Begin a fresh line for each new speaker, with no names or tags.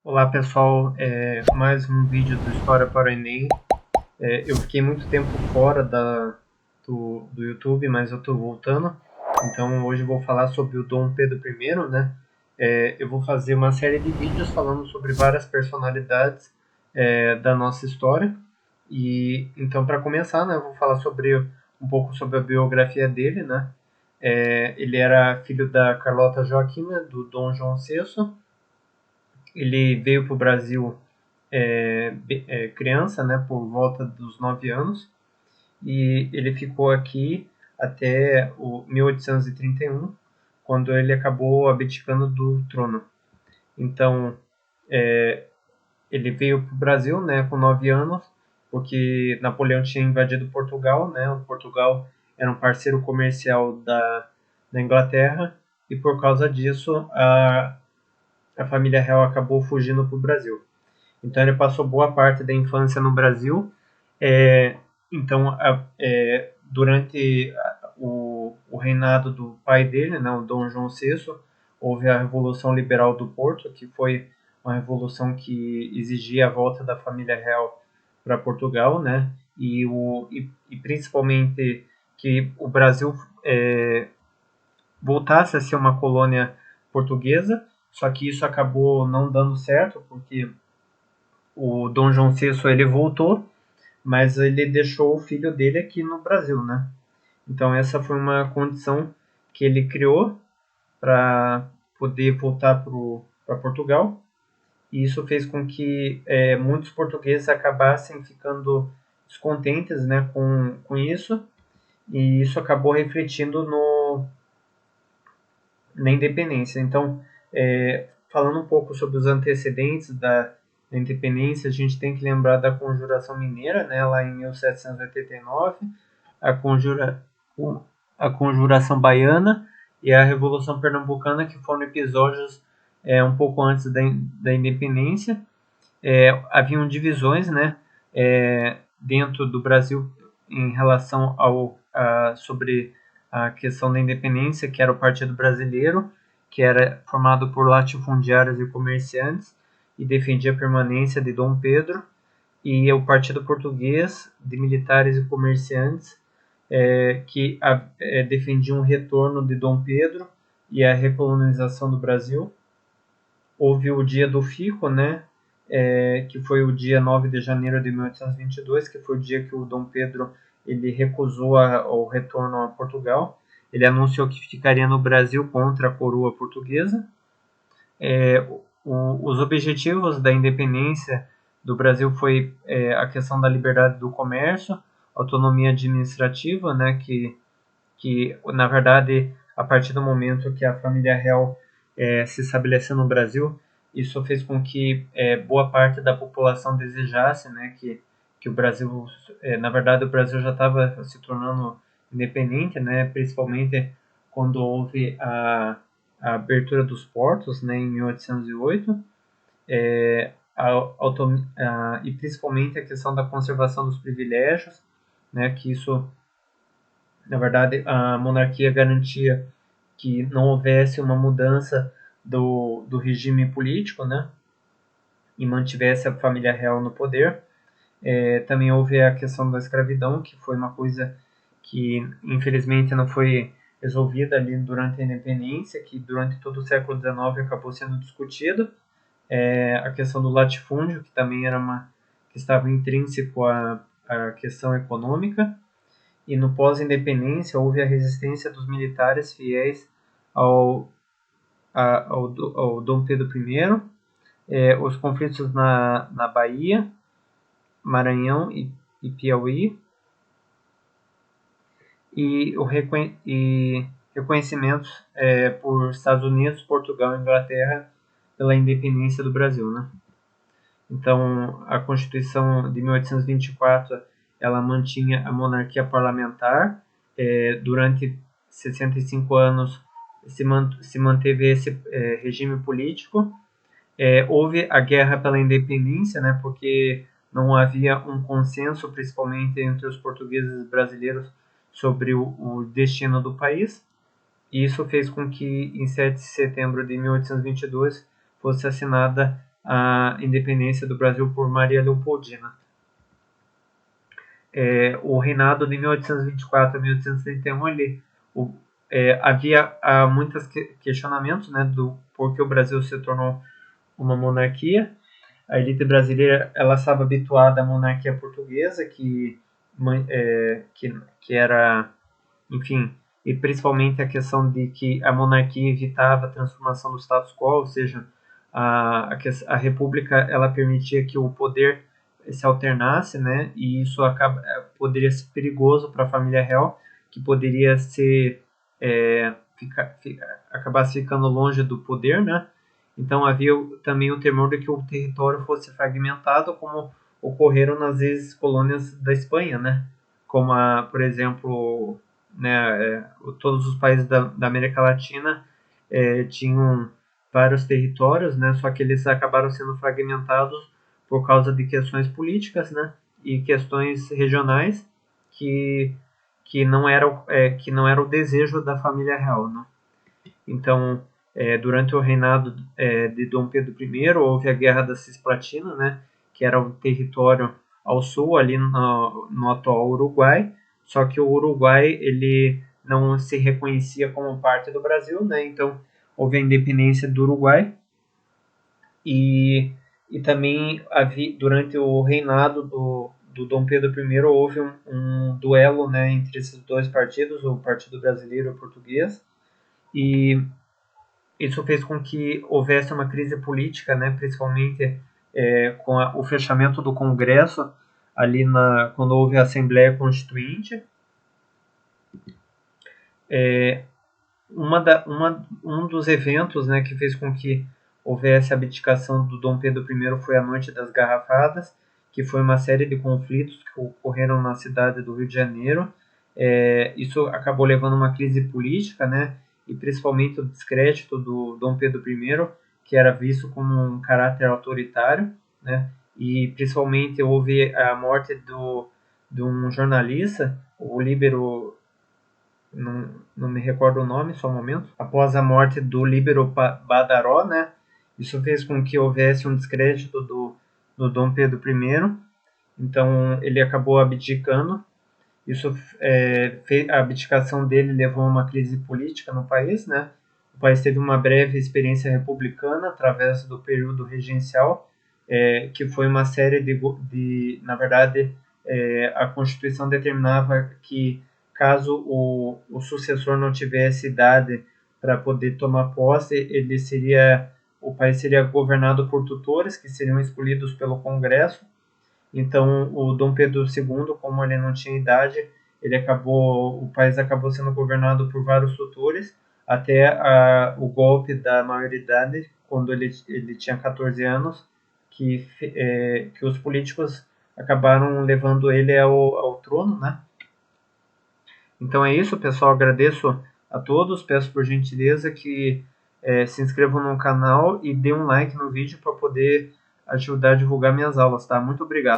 Olá pessoal, mais um vídeo do História para o Enem. Eu fiquei muito tempo fora do YouTube, mas eu estou voltando. Então hoje eu vou falar sobre o Dom Pedro I, né? Eu vou fazer uma série de vídeos falando sobre várias personalidades da nossa história. E então para começar, né, eu vou falar um pouco sobre a biografia dele, né? Ele era filho da Carlota Joaquina, do Dom João VI. Ele veio para o Brasil criança, né, por volta dos 9 anos, e ele ficou aqui até o 1831, quando ele acabou abdicando do trono. Então, ele veio para o Brasil, né, com 9 anos, porque Napoleão tinha invadido Portugal, né, o Portugal era um parceiro comercial da Inglaterra, e por causa disso a família real acabou fugindo para o Brasil. Então ele passou boa parte da infância no Brasil. É, então, durante o reinado do pai dele, né, o Dom João VI, houve a Revolução Liberal do Porto, que foi uma revolução que exigia a volta da família real para Portugal, né, e principalmente que o Brasil voltasse a ser uma colônia portuguesa, só que isso acabou não dando certo, porque o Dom João VI ele voltou, mas ele deixou o filho dele aqui no Brasil, né? Então essa foi uma condição que ele criou para poder voltar para Portugal, e isso fez com que muitos portugueses acabassem ficando descontentes, né, com isso, e isso acabou refletindo na independência. Então, falando um pouco sobre os antecedentes da independência, a gente tem que lembrar da Conjuração Mineira, né, lá em 1789, a, conjura, a Conjuração Baiana e a Revolução Pernambucana, que foram episódios um pouco antes da independência. Haviam divisões, né, dentro do Brasil em relação sobre a questão da independência, que era o Partido Brasileiro, que era formado por latifundiários e comerciantes e defendia a permanência de Dom Pedro, e o Partido Português de militares e comerciantes, que defendiam o retorno de Dom Pedro e a recolonização do Brasil. Houve o Dia do Fico, né, que foi o dia 9 de janeiro de 1822, que foi o dia que o Dom Pedro ele recusou o retorno a Portugal. Ele anunciou que ficaria no Brasil contra a coroa portuguesa. Os objetivos da independência do Brasil foi a questão da liberdade do comércio, autonomia administrativa, né, que na verdade, a partir do momento que a família real se estabeleceu no Brasil, isso fez com que boa parte da população desejasse, né, que o Brasil, na verdade, o Brasil já estava se tornando independente, né, principalmente quando houve a abertura dos portos, né, em 1808, e principalmente a questão da conservação dos privilégios, né, que isso, na verdade, a monarquia garantia que não houvesse uma mudança do regime político, né, e mantivesse a família real no poder. Também houve a questão da escravidão, que foi uma coisa que infelizmente não foi resolvida ali durante a independência, que durante todo o século XIX acabou sendo discutido. A questão do latifúndio, que também era que estava intrínseco à questão econômica. E no pós-independência houve a resistência dos militares fiéis ao, ao Dom Pedro I, os conflitos na Bahia, Maranhão e Piauí, e reconhecimentos por Estados Unidos, Portugal e Inglaterra pela independência do Brasil, né? Então, a Constituição de 1824 ela mantinha a monarquia parlamentar. Durante 65 anos se manteve esse regime político. Houve a guerra pela independência, né, porque não havia um consenso, principalmente entre os portugueses brasileiros, sobre o destino do país. E isso fez com que, em 7 de setembro de 1822, fosse assinada a independência do Brasil por Maria Leopoldina. O reinado de 1824 a 1831, havia muitos questionamentos, né, do porquê o Brasil se tornou uma monarquia. A elite brasileira ela estava habituada à monarquia portuguesa, que era, enfim, e principalmente a questão de que a monarquia evitava a transformação do status quo, ou seja, a república ela permitia que o poder se alternasse, né? E isso poderia ser perigoso para a família real, que poderia ser acabasse ficando longe do poder, né? Então havia também o temor de que o território fosse fragmentado, como ocorreram nas ex-colônias da Espanha, né? Como por exemplo, né, todos os países da América Latina tinham vários territórios, né? Só que eles acabaram sendo fragmentados por causa de questões políticas, né? E questões regionais que não era o desejo da família real, né? Então, durante o reinado de Dom Pedro I, houve a Guerra da Cisplatina, né, que era um território ao sul, ali no atual Uruguai, só que o Uruguai ele não se reconhecia como parte do Brasil, né, então houve a independência do Uruguai, e também durante o reinado do Dom Pedro I houve um duelo, né, entre esses dois partidos, o Partido Brasileiro e o Português, e isso fez com que houvesse uma crise política, né, principalmente com o fechamento do Congresso, ali quando houve a Assembleia Constituinte. Um dos eventos, né, que fez com que houvesse a abdicação do Dom Pedro I foi a Noite das Garrafadas, que foi uma série de conflitos que ocorreram na cidade do Rio de Janeiro. Isso acabou levando a uma crise política, né, e principalmente o descrédito do Dom Pedro I, que era visto como um caráter autoritário, né, e principalmente houve a morte de um jornalista, o Líbero, não me recordo o nome, só um momento, após a morte do Líbero Badaró, né, isso fez com que houvesse um descrédito do Dom Pedro I, então ele acabou abdicando. Isso a abdicação dele levou a uma crise política no país, né? O país teve uma breve experiência republicana através do período regencial, que foi uma série na verdade, a Constituição determinava que caso o sucessor não tivesse idade para poder tomar posse, o país seria governado por tutores que seriam escolhidos pelo Congresso. Então, o Dom Pedro II, como ele não tinha idade, o país acabou sendo governado por vários tutores, até o golpe da maioridade, quando ele tinha 14 anos, que os políticos acabaram levando ele ao trono, né? Então é isso, pessoal. Agradeço a todos. Peço por gentileza que se inscrevam no canal e dê um like no vídeo para poder ajudar a divulgar minhas aulas, tá? Muito obrigado.